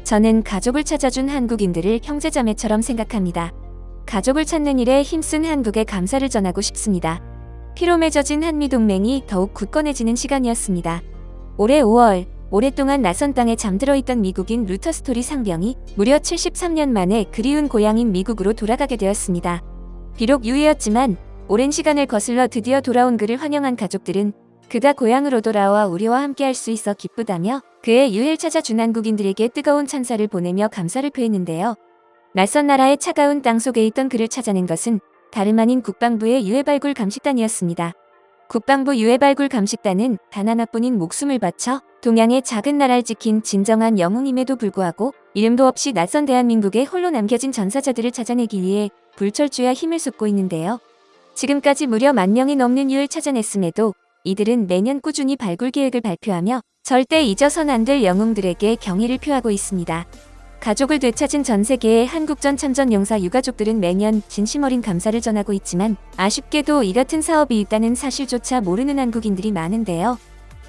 저는 가족을 찾아준 한국인들을 형제자매처럼 생각합니다. 가족을 찾는 일에 힘쓴 한국에 감사를 전하고 싶습니다. 피로 맺어진 한미동맹이 더욱 굳건해지는 시간이었습니다. 올해 5월, 오랫동안 낯선 땅에 잠들어 있던 미국인 루터 스토리 상병이 무려 73년 만에 그리운 고향인 미국으로 돌아가게 되었습니다. 비록 유해였지만 오랜 시간을 거슬러 드디어 돌아온 그를 환영한 가족들은 그가 고향으로 돌아와 우리와 함께할 수 있어 기쁘다며 그의 유해를 찾아준 한국인들에게 뜨거운 찬사를 보내며 감사를 표했는데요. 낯선 나라의 차가운 땅 속에 있던 그를 찾아낸 것은 다름 아닌 국방부의 유해발굴 감식단이었습니다. 국방부 유해발굴 감식단은 단 하나뿐인 목숨을 바쳐 동양의 작은 나라를 지킨 진정한 영웅임에도 불구하고 이름도 없이 낯선 대한민국에 홀로 남겨진 전사자들을 찾아내기 위해 불철주야 힘을 쏟고 있는데요. 지금까지 무려 10,000명이 넘는 유해를 찾아냈음에도 이들은 매년 꾸준히 발굴 계획을 발표하며 절대 잊어선 안 될 영웅들에게 경의를 표하고 있습니다. 가족을 되찾은 전 세계의 한국전 참전 용사 유가족들은 매년 진심 어린 감사를 전하고 있지만 아쉽게도 이 같은 사업이 있다는 사실조차 모르는 한국인들이 많은데요.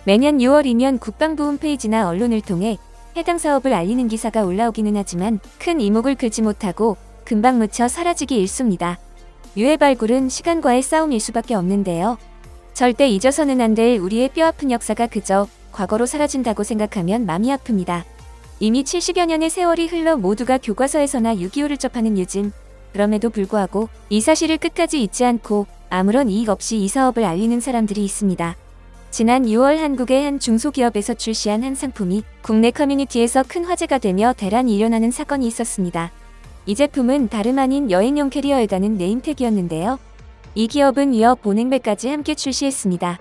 매년 6월이면 국방부 홈페이지나 언론을 통해 해당 사업을 알리는 기사가 올라오기는 하지만 큰 이목을 끌지 못하고 금방 묻혀 사라지기 일쑤입니다. 유해 발굴은 시간과의 싸움일 수밖에 없는데요. 절대 잊어서는 안 될 우리의 뼈아픈 역사가 그저 과거로 사라진다고 생각하면 마음이 아픕니다. 이미 70여 년의 세월이 흘러 모두가 교과서에서나 6.25를 접하는 요즘, 그럼에도 불구하고 이 사실을 끝까지 잊지 않고 아무런 이익 없이 이 사업을 알리는 사람들이 있습니다. 지난 6월 한국의 한 중소기업에서 출시한 한 상품이 국내 커뮤니티에서 큰 화제가 되며 대란이 일어나는 사건이 있었습니다. 이 제품은 다름 아닌 여행용 캐리어에다는 네임택이었는데요. 이 기업은 이어 보냉백까지 함께 출시했습니다.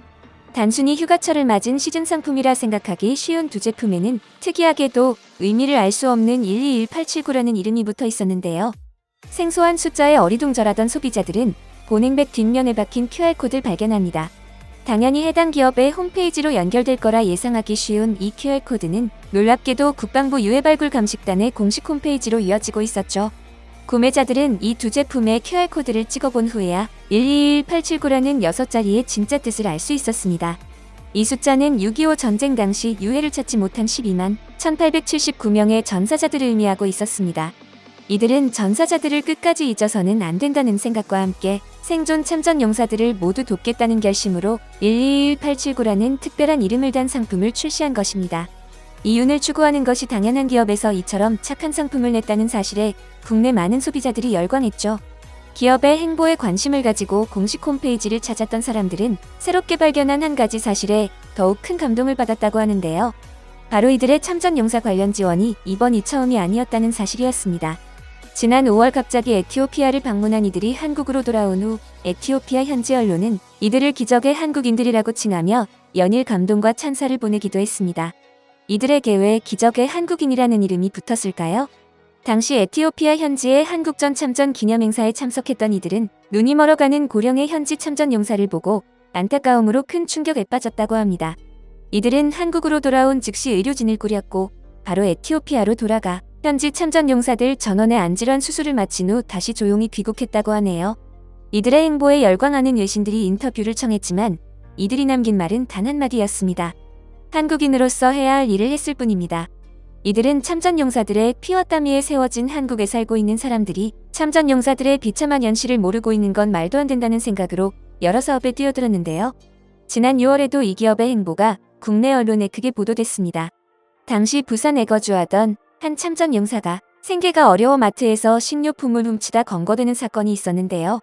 단순히 휴가철을 맞은 시즌 상품이라 생각하기 쉬운 두 제품에는 특이하게도 의미를 알 수 없는 121879라는 이름이 붙어 있었는데요. 생소한 숫자에 어리둥절하던 소비자들은 보냉백 뒷면에 박힌 QR코드를 발견합니다. 당연히 해당 기업의 홈페이지로 연결될 거라 예상하기 쉬운 이 QR코드는 놀랍게도 국방부 유해발굴 감식단의 공식 홈페이지로 이어지고 있었죠. 구매자들은 이 두 제품의 QR코드를 찍어본 후에야 121879라는 6자리의 진짜 뜻을 알 수 있었습니다. 이 숫자는 6.25 전쟁 당시 유해를 찾지 못한 12만 1879명의 전사자들을 의미하고 있었습니다. 이들은 전사자들을 끝까지 잊어서는 안 된다는 생각과 함께 생존 참전 용사들을 모두 돕겠다는 결심으로 121879라는 특별한 이름을 단 상품을 출시한 것입니다. 이윤을 추구하는 것이 당연한 기업에서 이처럼 착한 상품을 냈다는 사실에 국내 많은 소비자들이 열광했죠. 기업의 행보에 관심을 가지고 공식 홈페이지를 찾았던 사람들은 새롭게 발견한 한 가지 사실에 더욱 큰 감동을 받았다고 하는데요. 바로 이들의 참전 용사 관련 지원이 이번이 처음이 아니었다는 사실이었습니다. 지난 5월 갑자기 에티오피아를 방문한 이들이 한국으로 돌아온 후 에티오피아 현지 언론은 이들을 기적의 한국인들이라고 칭하며 연일 감동과 찬사를 보내기도 했습니다. 이들에게 왜 기적의 한국인이라는 이름이 붙었을까요? 당시 에티오피아 현지의 한국전 참전 기념행사에 참석했던 이들은 눈이 멀어가는 고령의 현지 참전 용사를 보고 안타까움으로 큰 충격에 빠졌다고 합니다. 이들은 한국으로 돌아온 즉시 의료진을 꾸렸고 바로 에티오피아로 돌아가 현지 참전 용사들 전원의 안질환 수술을 마친 후 다시 조용히 귀국했다고 하네요. 이들의 행보에 열광하는 외신들이 인터뷰를 청했지만 이들이 남긴 말은 단 한마디였습니다. 한국인으로서 해야 할 일을 했을 뿐입니다. 이들은 참전 용사들의 피와 땀 위에 세워진 한국에 살고 있는 사람들이 참전 용사들의 비참한 현실을 모르고 있는 건 말도 안 된다는 생각으로 여러 사업에 뛰어들었는데요. 지난 6월에도 이 기업의 행보가 국내 언론에 크게 보도됐습니다. 당시 부산에 거주하던 한 참전 용사가 생계가 어려워 마트에서 식료품을 훔치다 검거되는 사건이 있었는데요.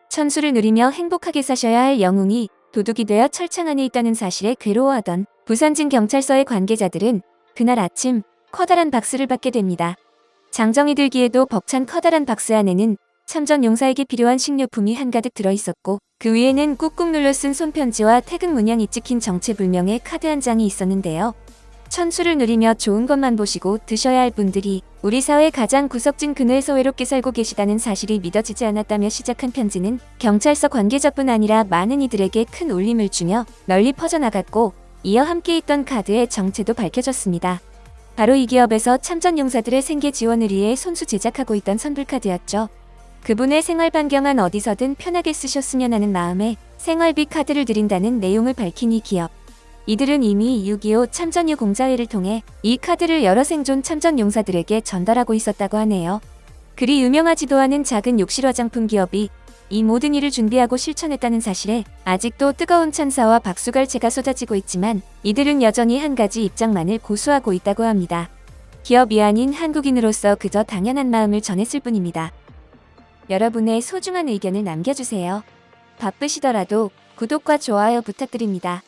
천수를 누리며 행복하게 사셔야 할 영웅이 도둑이 되어 철창 안에 있다는 사실에 괴로워하던 부산진 경찰서의 관계자들은 그날 아침 커다란 박스를 받게 됩니다. 장정이 들기에도 벅찬 커다란 박스 안에는 참전 용사에게 필요한 식료품이 한가득 들어있었고 그 위에는 꾹꾹 눌러 쓴 손편지와 태극 문양이 찍힌 정체불명의 카드 한 장이 있었는데요. 천수를 누리며 좋은 것만 보시고 드셔야 할 분들이 우리 사회 가장 구석진 근처에서 외롭게 살고 계시다는 사실이 믿어지지 않았다며 시작한 편지는 경찰서 관계자뿐 아니라 많은 이들에게 큰 울림을 주며 널리 퍼져나갔고 이어 함께 있던 카드의 정체도 밝혀졌습니다. 바로 이 기업에서 참전 용사들의 생계 지원을 위해 손수 제작하고 있던 선불카드였죠. 그분의 생활 반경은 어디서든 편하게 쓰셨으면 하는 마음에 생활비 카드를 드린다는 내용을 밝힌 이 기업. 이들은 이미 6.25 참전유 공자회를 통해 이 카드를 여러 생존 참전 용사들에게 전달하고 있었다고 하네요. 그리 유명하지도 않은 작은 욕실 화장품 기업이 이 모든 일을 준비하고 실천했다는 사실에 아직도 뜨거운 찬사와 박수갈채가 쏟아지고 있지만 이들은 여전히 한 가지 입장만을 고수하고 있다고 합니다. 기업이 아닌 한국인으로서 그저 당연한 마음을 전했을 뿐입니다. 여러분의 소중한 의견을 남겨주세요. 바쁘시더라도 구독과 좋아요 부탁드립니다.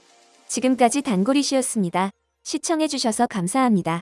지금까지 단골이시였습니다. 시청해주셔서 감사합니다.